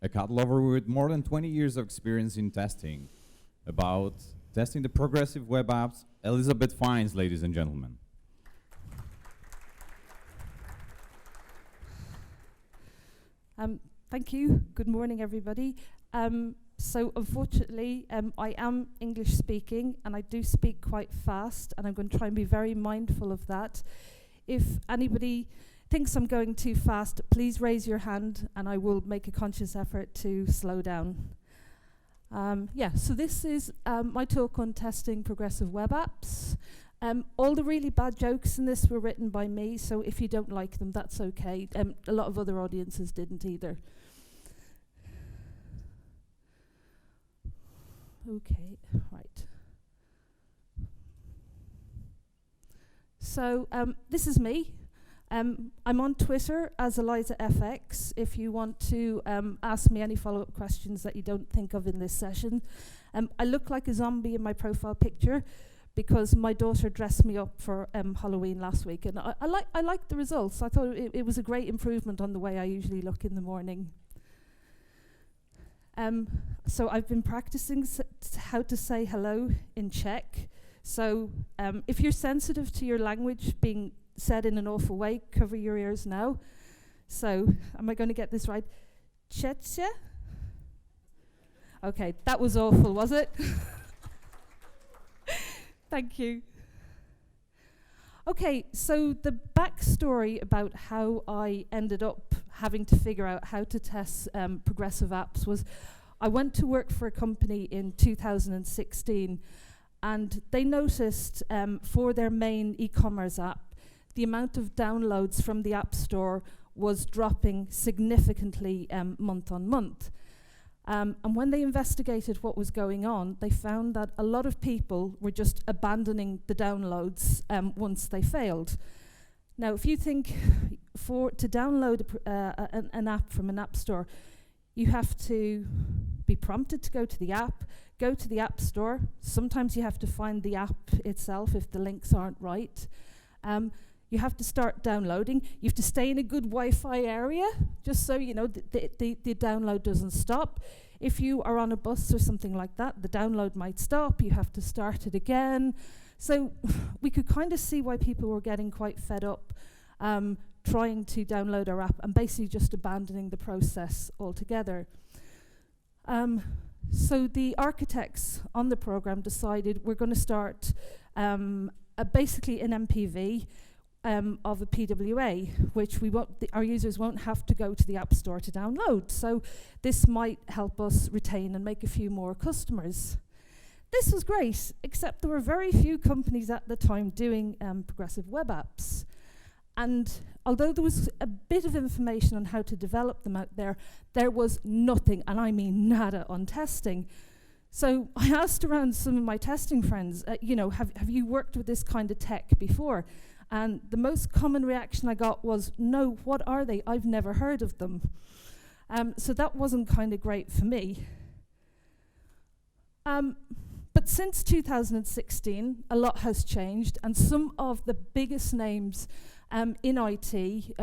A cat lover with more than 20 years of experience in testing. About testing the progressive web apps, Elizabeth Fiennes, ladies and gentlemen. Thank you. Good morning, everybody. So unfortunately, I am English speaking, and I do speak quite fast, and I'm going to try and be very mindful of that. If anybody thinks I'm going too fast, please raise your hand, and I will make a conscious effort to slow down. So this is my talk on testing progressive web apps. All the really bad jokes in this were written by me, so if you don't like them, that's okay. A lot of other audiences didn't either. Okay, right. So this is me. I'm on Twitter as ElizaFX if you want to ask me any follow-up questions that you don't think of in this session. I look like a zombie in my profile picture because my daughter dressed me up for Halloween last week, and I liked the results. I thought it was a great improvement on the way I usually look in the morning. So I've been practicing how to say hello in Czech. So if you're sensitive to your language being said in an awful way, cover your ears now. So, am I going to get this right? Czechia? Okay, that was awful, was it? Thank you. Okay, so the backstory about how I ended up having to figure out how to test progressive apps was I went to work for a company in 2016, and they noticed for their main e-commerce app, the amount of downloads from the App Store was dropping significantly month on month. And when they investigated what was going on, they found that a lot of people were just abandoning the downloads once they failed. Now, if you think to download an app from an App Store, you have to be prompted to go to the app, go to the App Store. Sometimes you have to find the app itself if the links aren't right. You have to start downloading. You have to stay in a good Wi-Fi area, just so you know the download doesn't stop. If you are on a bus or something like that, the download might stop. You have to start it again. So we could kind of see why people were getting quite fed up trying to download our app and basically just abandoning the process altogether. So the architects on the program decided we're going to start basically an MPV of a PWA, which our users won't have to go to the App Store to download. So this might help us retain and make a few more customers. This was great, except there were very few companies at the time doing progressive web apps. And although there was a bit of information on how to develop them out there, there was nothing, and I mean nada, on testing. So I asked around some of my testing friends, have you worked with this kind of tech before? And the most common reaction I got was, no, what are they? I've never heard of them. So that wasn't kind of great for me. But since 2016, a lot has changed, and some of the biggest names in IT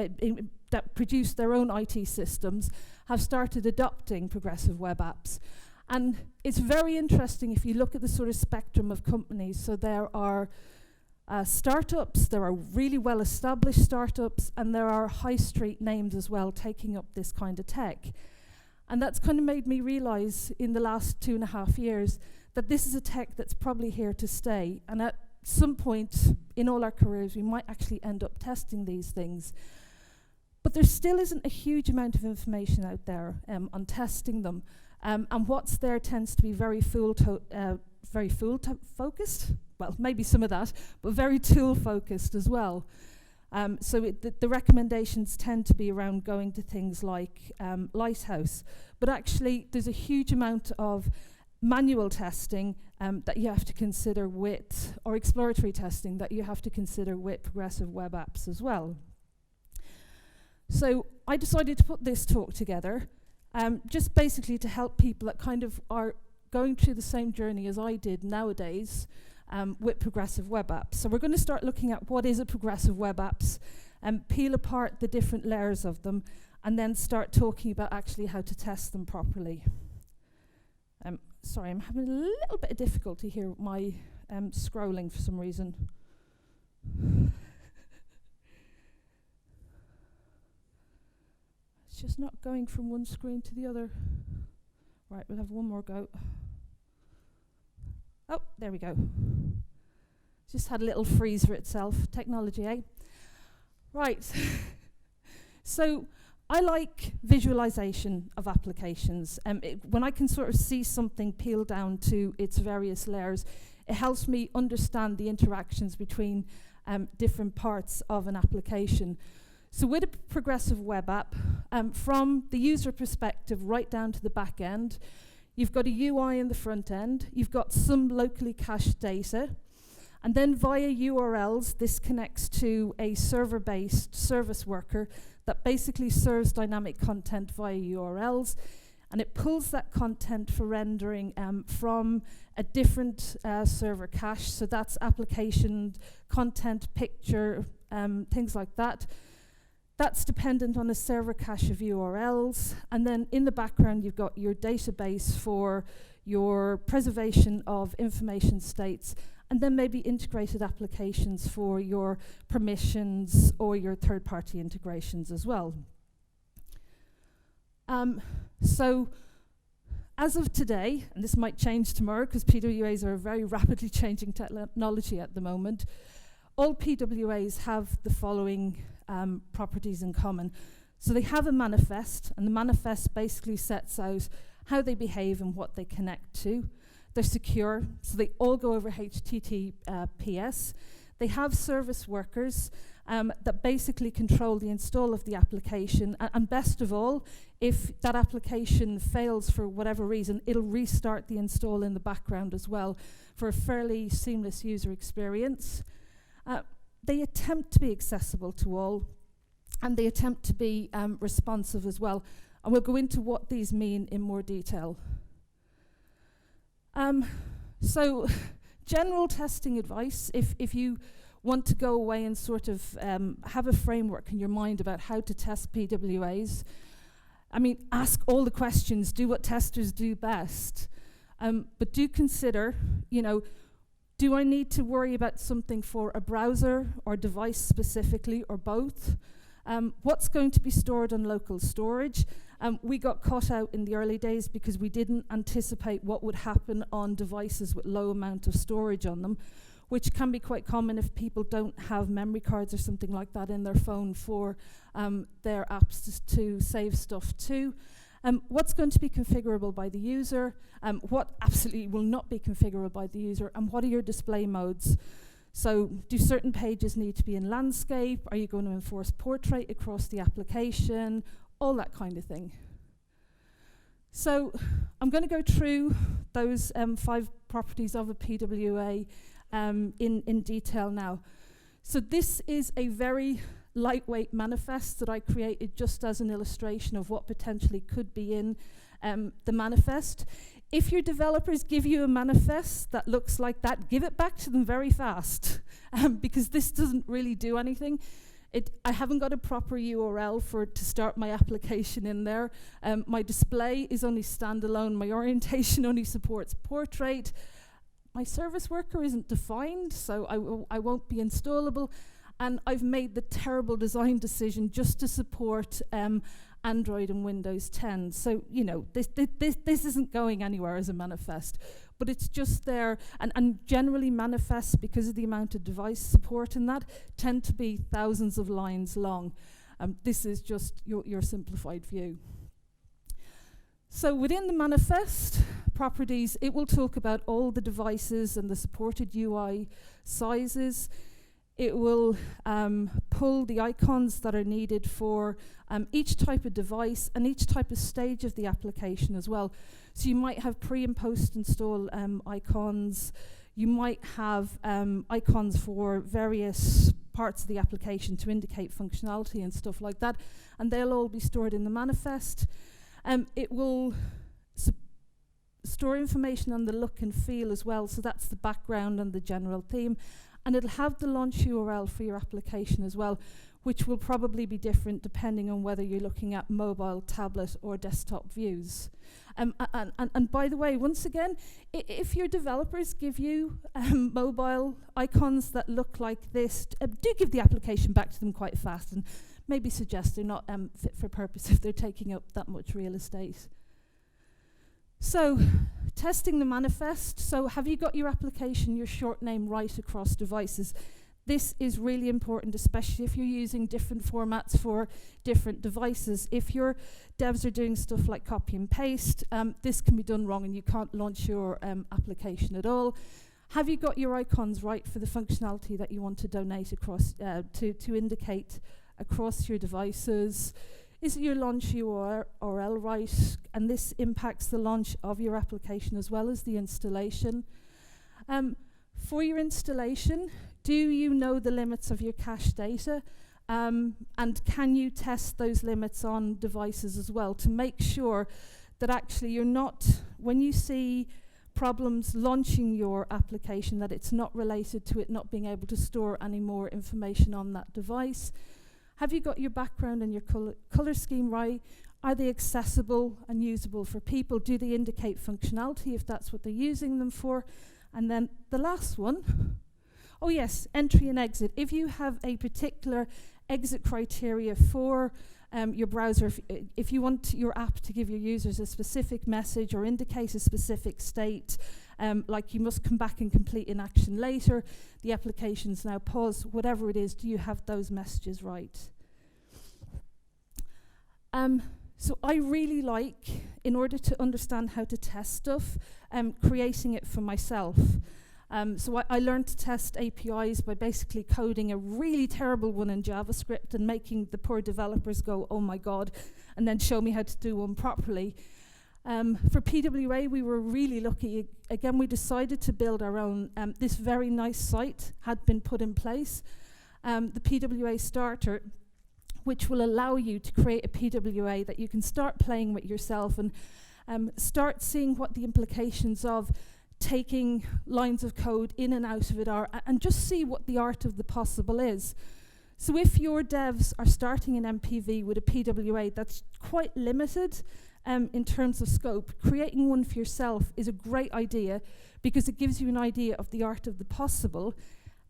that produce their own IT systems have started adopting progressive web apps. And it's very interesting if you look at the sort of spectrum of companies. So there are startups, there are really well-established startups, and there are high street names as well taking up this kind of tech. And that's kind of made me realize in the last 2.5 years that this is a tech that's probably here to stay. And at some point in all our careers, we might actually end up testing these things. But there still isn't a huge amount of information out there on testing them. And what's there tends to be very focused. Well, maybe some of that, but very tool-focused as well. So the recommendations tend to be around going to things like Lighthouse. But actually, there's a huge amount of manual testing that you have to consider with, or exploratory testing that you have to consider with progressive web apps as well. So I decided to put this talk together just basically to help people that kind of are going through the same journey as I did nowadays, with progressive web apps. So we're going to start looking at what is a progressive web apps, and peel apart the different layers of them, and then start talking about actually how to test them properly. Sorry, I'm having a little bit of difficulty here with my scrolling for some reason. It's just not going from one screen to the other. Right, we'll have one more go. Oh, there we go. Just had a little freeze for itself. Technology, eh? Right. So I like visualization of applications. When I can sort of see something peel down to its various layers, it helps me understand the interactions between different parts of an application. So with a progressive web app, from the user perspective right down to the back end, you've got a UI in the front end, you've got some locally cached data, and then via URLs, this connects to a server-based service worker that basically serves dynamic content via URLs, and it pulls that content for rendering from a different server cache. So that's application, content, picture, things like that. That's dependent on a server cache of URLs. And then in the background, you've got your database for your preservation of information states, and then maybe integrated applications for your permissions or your third-party integrations as well. So as of today, and this might change tomorrow because PWAs are a very rapidly changing technology at the moment, all PWAs have the following properties in common. So they have a manifest, and the manifest basically sets out how they behave and what they connect to. They're secure, so they all go over HTTPS. They have service workers that basically control the install of the application. And best of all, if that application fails for whatever reason, it'll restart the install in the background as well for a fairly seamless user experience. They attempt to be accessible to all, and they attempt to be responsive as well. And we'll go into what these mean in more detail. So general testing advice, if you want to go away and sort of have a framework in your mind about how to test PWAs, I mean, ask all the questions, do what testers do best. But do consider, you know, do I need to worry about something for a browser or device specifically, or both? What's going to be stored on local storage? We got caught out in the early days because we didn't anticipate what would happen on devices with low amount of storage on them, which can be quite common if people don't have memory cards or something like that in their phone for their apps to save stuff to. What's going to be configurable by the user? What absolutely will not be configurable by the user? And what are your display modes? So do certain pages need to be in landscape? Are you going to enforce portrait across the application? All that kind of thing. So I'm going to go through those 5 properties of a PWA in detail now. So this is a very lightweight manifest that I created just as an illustration of what potentially could be in the manifest. If your developers give you a manifest that looks like that, give it back to them very fast, because this doesn't really do anything. I haven't got a proper URL for it to start my application in there. My display is only standalone. My orientation only supports portrait. My service worker isn't defined, so I won't be installable. And I've made the terrible design decision just to support Android and Windows 10. So, you know, this isn't going anywhere as a manifest, but it's just there. And generally manifests, because of the amount of device support in that, tend to be thousands of lines long. This is just your simplified view. So within the manifest properties, it will talk about all the devices and the supported UI sizes. It will pull the icons that are needed for each type of device and each type of stage of the application as well. So you might have pre and post install icons. You might have icons for various parts of the application to indicate functionality and stuff like that. And they'll all be stored in the manifest. It will store information on the look and feel as well, so that's the background and the general theme, and it'll have the launch URL for your application as well, which will probably be different depending on whether you're looking at mobile, tablet or desktop views. And by the way, once again, if your developers give you mobile icons that look like this, do give the application back to them quite fast and maybe suggest they're not fit for purpose if they're taking up that much real estate. So, testing the manifest. So have you got your application, your short name right across devices? This is really important, especially if you're using different formats for different devices. If your devs are doing stuff like copy and paste, this can be done wrong and you can't launch your application at all. Have you got your icons right for the functionality that you want to donate across, to indicate across your devices? Is your launch URL right? And this impacts the launch of your application as well as the installation. For your installation, do you know the limits of your cache data? And can you test those limits on devices as well to make sure that actually you're not, when you see problems launching your application, that it's not related to it not being able to store any more information on that device? Have you got your background and your color scheme right? Are they accessible and usable for people? Do they indicate functionality if that's what they're using them for? And then the last one, oh yes, entry and exit. If you have a particular exit criteria for your browser, if you want your app to give your users a specific message or indicate a specific state, like you must come back and complete an action later, the application's now paused, whatever it is, do you have those messages right? So I really like, in order to understand how to test stuff, creating it for myself. So I learned to test APIs by basically coding a really terrible one in JavaScript and making the poor developers go, oh my God, and then show me how to do one properly. For PWA, we were really lucky. Again, we decided to build our own. This very nice site had been put in place. The PWA starter, which will allow you to create a PWA that you can start playing with yourself and start seeing what the implications of taking lines of code in and out of it are, and just see what the art of the possible is. So if your devs are starting an MPV with a PWA that's quite limited in terms of scope, creating one for yourself is a great idea because it gives you an idea of the art of the possible,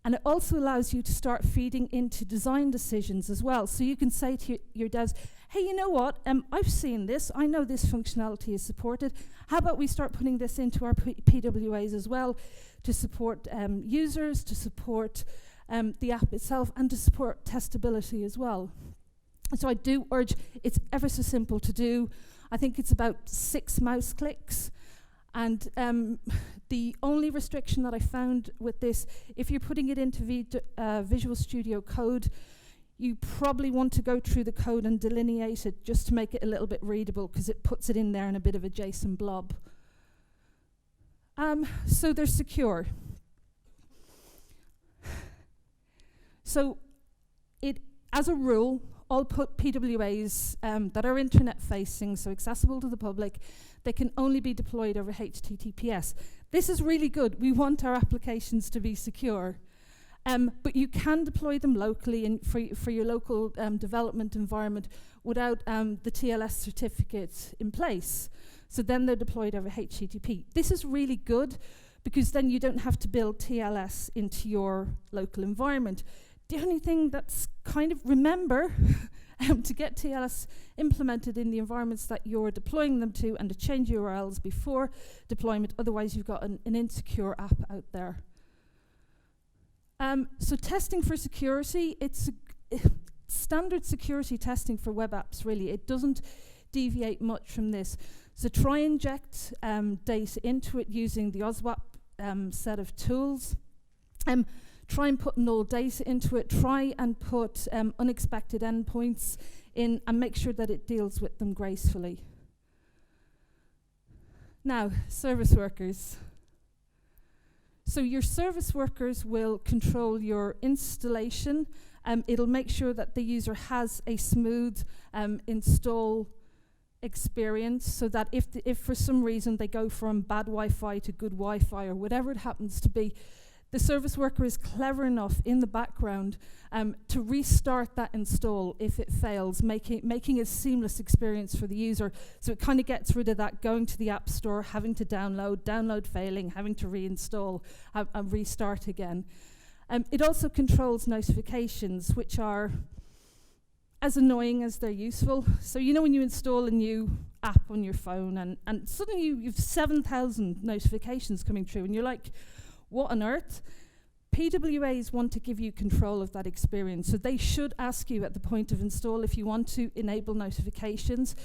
and it also allows you to start feeding into design decisions as well. So you can say to your devs, hey, you know what, I've seen this, I know this functionality is supported, how about we start putting this into our PWAs as well to support users, to support the app itself, and to support testability as well. So I do urge, it's ever so simple to do. I think it's about 6 mouse clicks. And the only restriction that I found with this, if you're putting it into Visual Studio Code, you probably want to go through the code and delineate it just to make it a little bit readable, because it puts it in there in a bit of a JSON blob. So they're secure. So as a rule, all PWAs that are internet-facing, so accessible to the public, they can only be deployed over HTTPS. This is really good. We want our applications to be secure. But you can deploy them locally for your local development environment without the TLS certificate in place. So then they're deployed over HTTP. This is really good because then you don't have to build TLS into your local environment. The only thing that's kind of, remember to get TLS implemented in the environments that you're deploying them to, and to change URLs before deployment, otherwise you've got an insecure app out there. So testing for security, it's standard security testing for web apps, really. It doesn't deviate much from this. So try and inject data into it using the OSWAP set of tools. Try and put null data into it. Try and put unexpected endpoints in and make sure that it deals with them gracefully. Now, service workers. So your service workers will control your installation. It'll make sure that the user has a smooth install experience, so that if for some reason they go from bad Wi-Fi to good Wi-Fi or whatever it happens to be, the service worker is clever enough in the background to restart that install if it fails, making a seamless experience for the user. So it kind of gets rid of that going to the App Store, having to download failing, having to reinstall and restart again. It also controls notifications, which are as annoying as they're useful. So you know when you install a new app on your phone and suddenly you've 7,000 notifications coming through and you're like, what on earth? PWAs want to give you control of that experience, so they should ask you at the point of install if you want to enable notifications.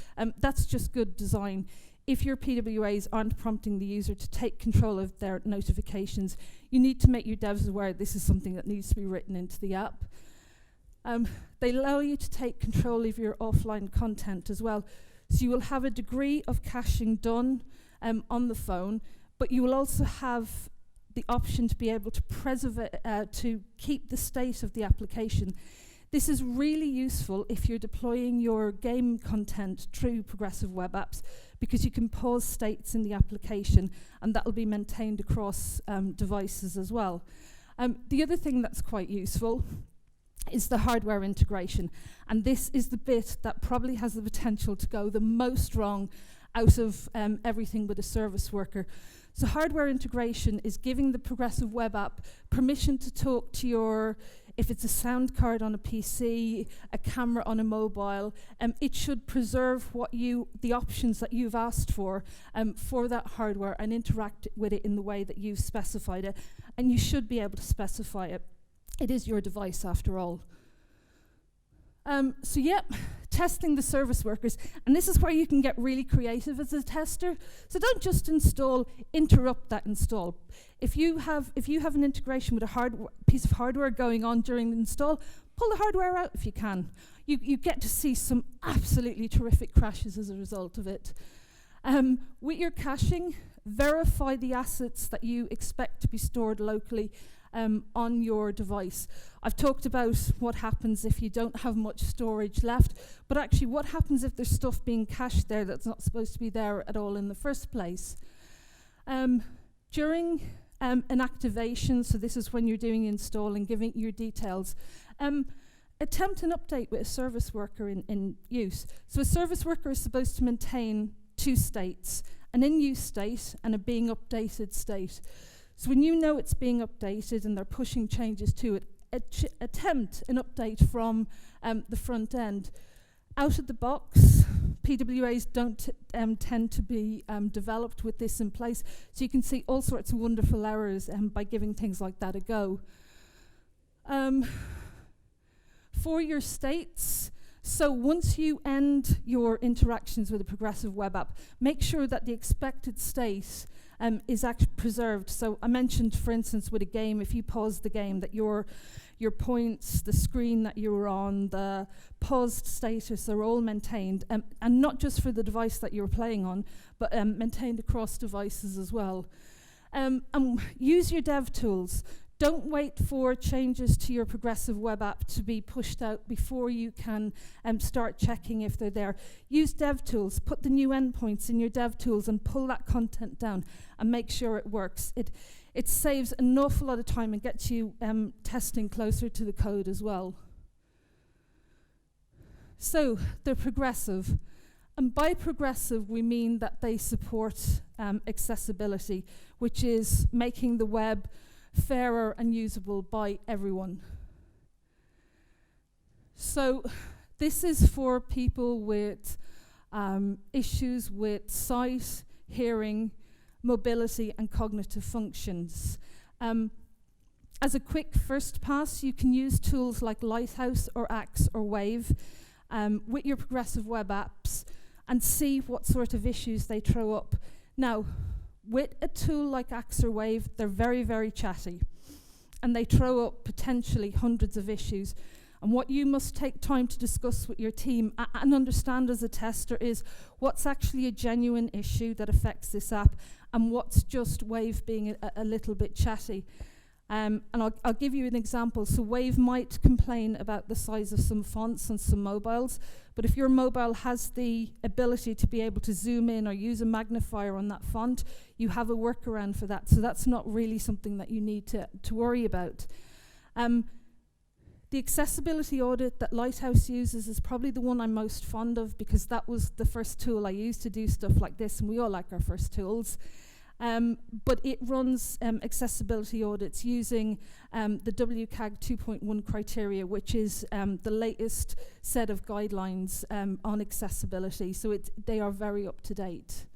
That's just good design. If your PWAs aren't prompting the user to take control of their notifications, you need to make your devs aware this is something that needs to be written into the app. They allow you to take control of your offline content as well. So you will have a degree of caching done on the phone, but you will also have the option to be able to to keep the state of the application. This is really useful if you're deploying your game content through progressive web apps, because you can pause states in the application and that will be maintained across devices as well. The other thing that's quite useful is the hardware integration, and this is the bit that probably has the potential to go the most wrong out of everything with a service worker. So hardware integration is giving the progressive web app permission to talk to your, if it's a sound card on a PC, a camera on a mobile, it should preserve the options that you've asked for that hardware and interact with it in the way that you've specified it. And you should be able to specify it. It is your device after all. So yeah, testing the service workers, and this is where you can get really creative as a tester. So don't just install, interrupt that install. If you have an integration with a piece of hardware going on during the install, pull the hardware out if you can. You get to see some absolutely terrific crashes as a result of it. With your caching, verify the assets that you expect to be stored locally on your device. I've talked about what happens if you don't have much storage left, but actually what happens if there's stuff being cached there that's not supposed to be there at all in the first place. During an activation, so this is when you're doing install and giving your details, attempt an update with a service worker in use. So a service worker is supposed to maintain two states, an in-use state and a being updated state. So when you know it's being updated and they're pushing changes to it, attempt an update from the front end. Out of the box, PWAs don't tend to be developed with this in place, so you can see all sorts of wonderful errors by giving things like that a go. For your states, so once you end your interactions with a progressive web app, make sure that the expected state is actually preserved. So I mentioned, for instance, with a game, if you pause the game, that your points, the screen that you were on, the paused status are all maintained, and not just for the device that you're playing on, but maintained across devices as well. And use your dev tools. Don't wait for changes to your progressive web app to be pushed out before you can start checking if they're there. Use dev tools. Put the new endpoints in your dev tools and pull that content down and make sure it works. It saves an awful lot of time and gets you testing closer to the code as well. So they're progressive. And by progressive, we mean that they support accessibility, which is making the web fairer and usable by everyone. So this is for people with issues with sight, hearing, mobility, and cognitive functions. As a quick first pass, you can use tools like Lighthouse or Axe or Wave with your progressive web apps and see what sort of issues they throw up. Now, with a tool like Axe or Wave, they're very, very chatty, and they throw up potentially hundreds of issues. And what you must take time to discuss with your team and understand as a tester is what's actually a genuine issue that affects this app and what's just Wave being a little bit chatty. And I'll give you an example. So Wave might complain about the size of some fonts on some mobiles, but if your mobile has the ability to be able to zoom in or use a magnifier on that font, you have a workaround for that. So that's not really something that you need to worry about. The accessibility audit that Lighthouse uses is probably the one I'm most fond of, because that was the first tool I used to do stuff like this, and we all like our first tools. But it runs accessibility audits using the WCAG 2.1 criteria, which is the latest set of guidelines on accessibility. So they are very up to date.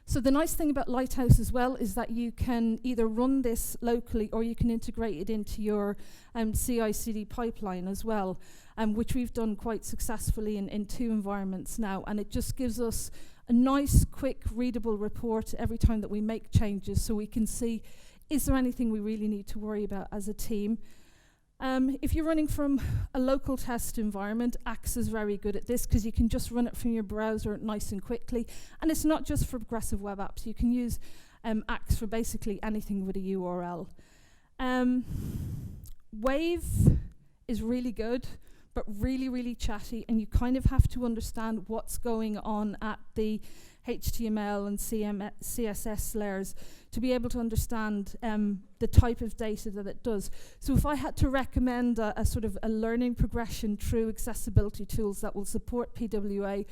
So the nice thing about Lighthouse as well is that you can either run this locally or you can integrate it into your CI/CD pipeline as well, which we've done quite successfully in 2 environments now. And it just gives us a nice, quick, readable report every time that we make changes, so we can see, is there anything we really need to worry about as a team? If you're running from a local test environment, Axe is very good at this, because you can just run it from your browser nice and quickly. And it's not just for progressive web apps. You can use Axe for basically anything with a URL. Wave is really good, but really, really chatty, and you kind of have to understand what's going on at the HTML and CSS layers to be able to understand the type of data that it does. So if I had to recommend a sort of a learning progression through accessibility tools that will support PWA,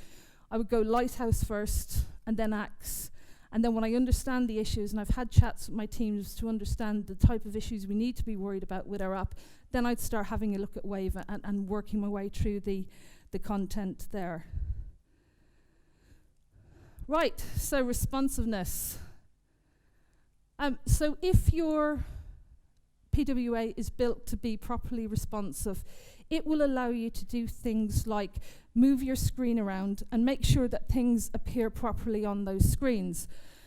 I would go Lighthouse first, and then Axe. And then when I understand the issues, and I've had chats with my teams to understand the type of issues we need to be worried about with our app, then I'd start having a look at Wave and working my way through the content there. Right, so responsiveness. So if your PWA is built to be properly responsive, it will allow you to do things like move your screen around and make sure that things appear properly on those screens.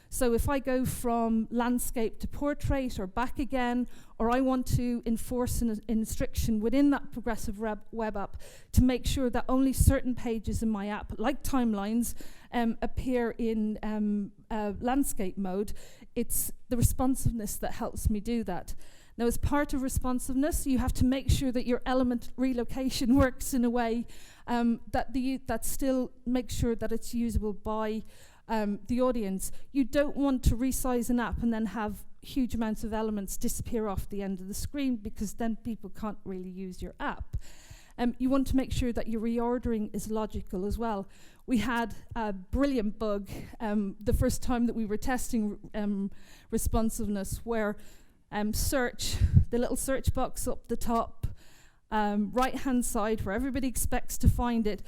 So if I go from landscape to portrait or back again, or I want to enforce an restriction within that progressive web app to make sure that only certain pages in my app, like timelines, appear in landscape mode, it's the responsiveness that helps me do that. Now, as part of responsiveness, you have to make sure that your element relocation works in a way that still makes sure that it's usable by the audience. You don't want to resize an app and then have huge amounts of elements disappear off the end of the screen, because then people can't really use your app. You want to make sure that your reordering is logical as well. We had a brilliant bug the first time that we were testing responsiveness, where search, the little search box up the top, right-hand side where everybody expects to find it,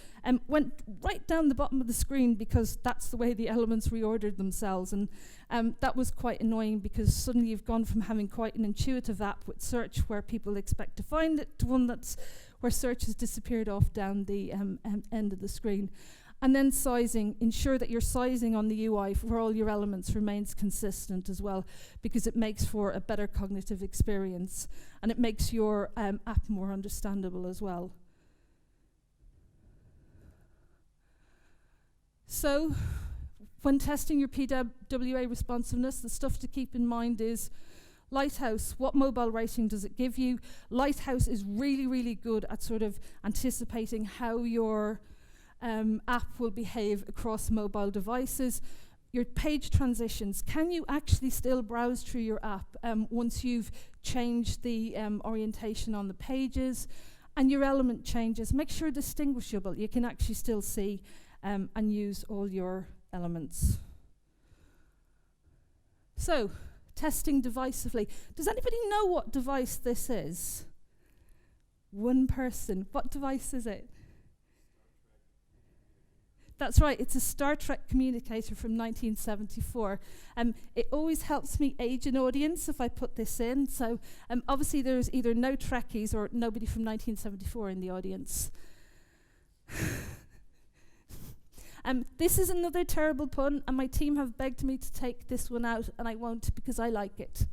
went right down the bottom of the screen, because that's the way the elements reordered themselves. And that was quite annoying, because suddenly you've gone from having quite an intuitive app with search where people expect to find it, to one that's where search has disappeared off down the end of the screen. And then sizing, ensure that your sizing on the UI for all your elements remains consistent as well, because it makes for a better cognitive experience, and it makes your app more understandable as well. So, when testing your PWA responsiveness, the stuff to keep in mind is Lighthouse, what mobile rating does it give you? Lighthouse is really, really good at sort of anticipating how your app will behave across mobile devices. Your page transitions, can you actually still browse through your app once you've changed the orientation on the pages? And your element changes, make sure distinguishable. You can actually still see and use all your elements. So, testing devisively. Does anybody know what device this is? One person. What device is it? That's right, it's a Star Trek communicator from 1974. It always helps me age an audience if I put this in. So obviously there's either no Trekkies or nobody from 1974 in the audience. This is another terrible pun, and my team have begged me to take this one out, and I won't, because I like it.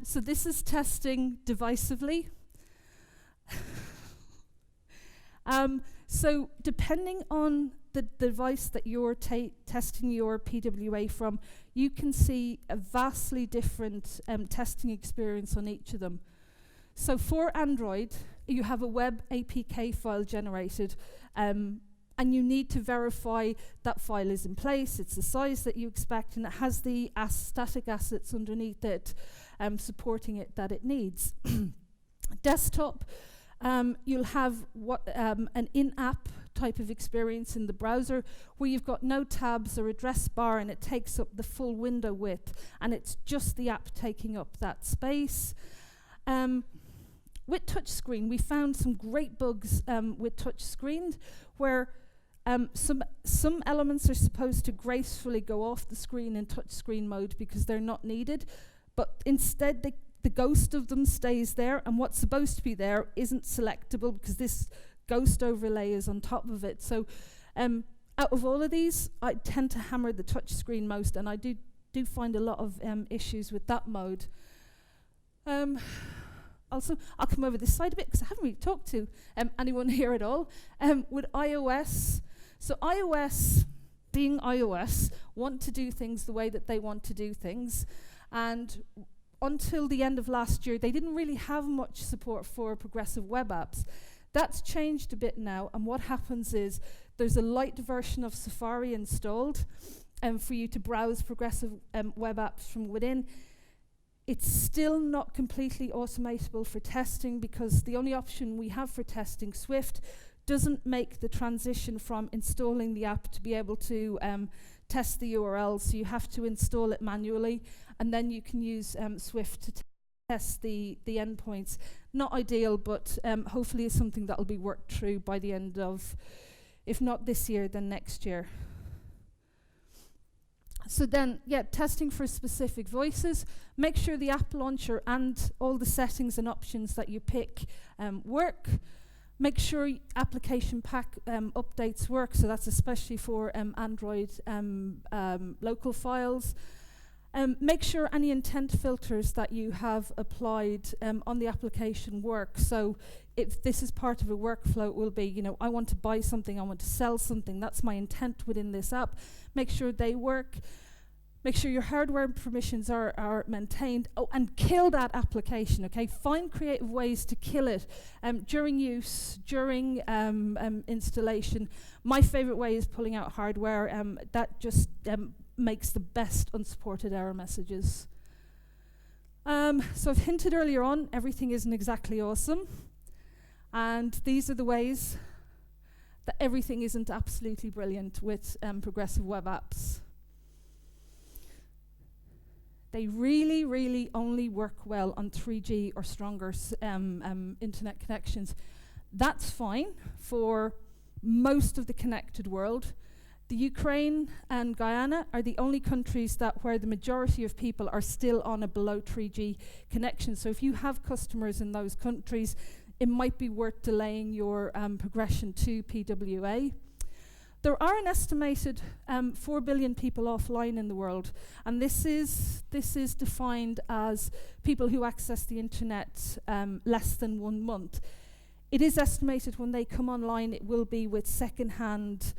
So this is testing divisively. So depending on the device that you're testing your PWA from, you can see a vastly different testing experience on each of them. So for Android, you have a web APK file generated, and you need to verify that file is in place, it's the size that you expect, and it has the static assets underneath it supporting it that it needs. Desktop, you'll have an in-app type of experience in the browser where you've got no tabs or address bar, and it takes up the full window width, and it's just the app taking up that space. With touchscreen, we found some great bugs with touchscreen where some elements are supposed to gracefully go off the screen in touchscreen mode because they're not needed, but instead the ghost of them stays there, and what's supposed to be there isn't selectable because this ghost overlay is on top of it. So out of all of these, I tend to hammer the touchscreen most, and I do find a lot of issues with that mode. Also, I'll come over this side a bit because I haven't really talked to anyone here at all. With iOS, so iOS, being iOS, want to do things the way that they want to do things, and until the end of last year, they didn't really have much support for progressive web apps. That's changed a bit now, and what happens is there's a light version of Safari installed for you to browse progressive web apps from within. It's still not completely automatable for testing because the only option we have for testing, Swift, doesn't make the transition from installing the app to be able to test the URL, so you have to install it manually, and then you can use Swift to test the endpoints. Not ideal, but hopefully it's something that will be worked through by the end of, if not this year, then next year. So then, testing for specific voices. Make sure the app launcher and all the settings and options that you pick work. Make sure application pack updates work, so that's especially for Android local files. Make sure any intent filters that you have applied on the application work. So if this is part of a workflow, it will be, I want to buy something, I want to sell something, that's my intent within this app. Make sure they work. Make sure your hardware permissions are maintained. Oh, and kill that application, okay? Find creative ways to kill it during use, during installation. My favorite way is pulling out hardware. That just makes the best unsupported error messages. So I've hinted earlier on, everything isn't exactly awesome. And these are the ways that everything isn't absolutely brilliant with progressive web apps. They really, really only work well on 3G or stronger internet connections. That's fine for most of the connected world. The Ukraine and Guyana are the only countries where the majority of people are still on a below 3G connection. So if you have customers in those countries, it might be worth delaying your progression to PWA. There are an estimated 4 billion people offline in the world, and this is defined as people who access the internet less than 1 month. It is estimated when they come online, it will be with second-hand,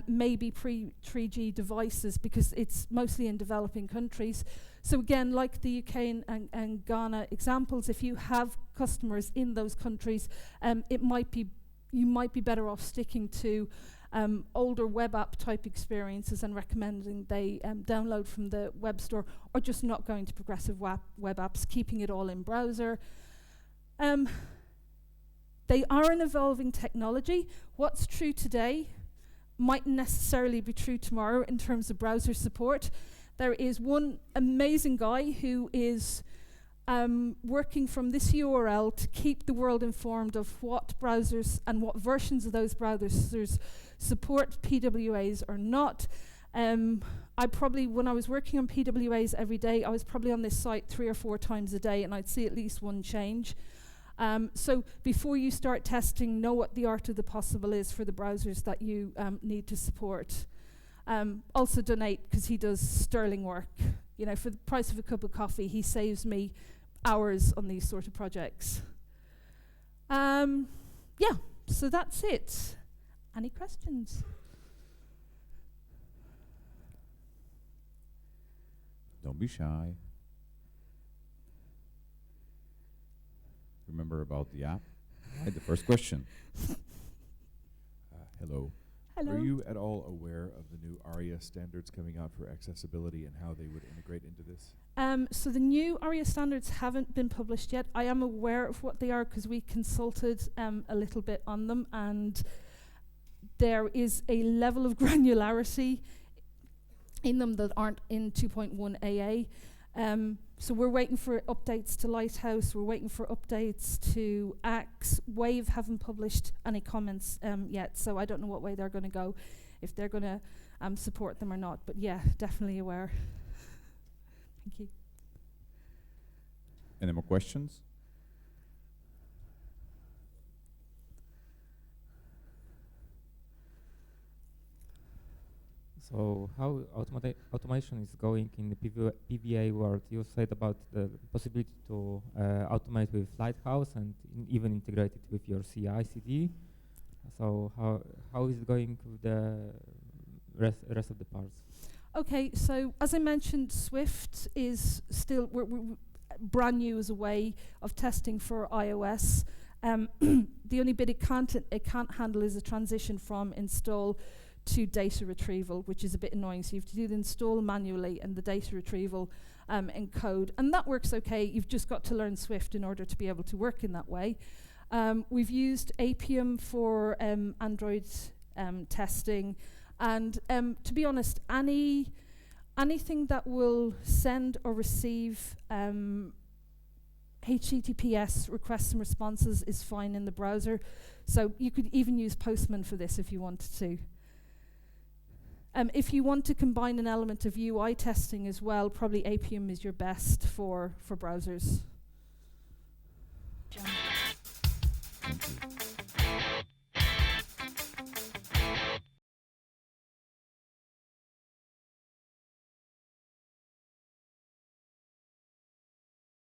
maybe pre-3G devices, because it's mostly in developing countries. So again, like the UK and Ghana examples, if you have customers in those countries, you might be better off sticking to older web app type experiences and recommending they download from the web store, or just not going to progressive web apps, keeping it all in browser. They are an evolving technology. What's true today mightn't necessarily be true tomorrow in terms of browser support. There is one amazing guy who is working from this URL to keep the world informed of what browsers and what versions of those browsers support PWAs or not. I probably, when I was working on PWAs every day, I was probably on this site 3 or 4 times a day, and I'd see at least one change. So before you start testing, know what the art of the possible is for the browsers that you need to support. Also donate, because he does sterling work. For the price of a cup of coffee, he saves me hours on these sort of projects. So that's it. Any questions? Don't be shy. Remember about the app? Right, the first question. Hello. Hello. Are you at all aware of the new ARIA standards coming out for accessibility and how they would integrate into this? So the new ARIA standards haven't been published yet. I am aware of what they are because we consulted a little bit on them, and there is a level of granularity in them that aren't in 2.1 AA. So we're waiting for updates to Lighthouse, we're waiting for updates to ACTS. Wave haven't published any comments yet, so I don't know what way they're going to go, if they're going to support them or not. But yeah, definitely aware. Thank you. Any more questions? So how automation is going in the PWA world? You said about the possibility to automate with Lighthouse and even integrate it with your CI/CD. So how is it going with the rest of the parts? Okay, so as I mentioned, Swift is still we're brand new as a way of testing for iOS. The only bit it can't handle is a transition from install to data retrieval, which is a bit annoying. So you have to do the install manually and the data retrieval in code. And that works okay. You've just got to learn Swift in order to be able to work in that way. We've used Appium for Android testing. And to be honest, anything that will send or receive HTTPS requests and responses is fine in the browser. So you could even use Postman for this if you wanted to. If you want to combine an element of UI testing as well, probably Appium is your best for browsers. Thank you.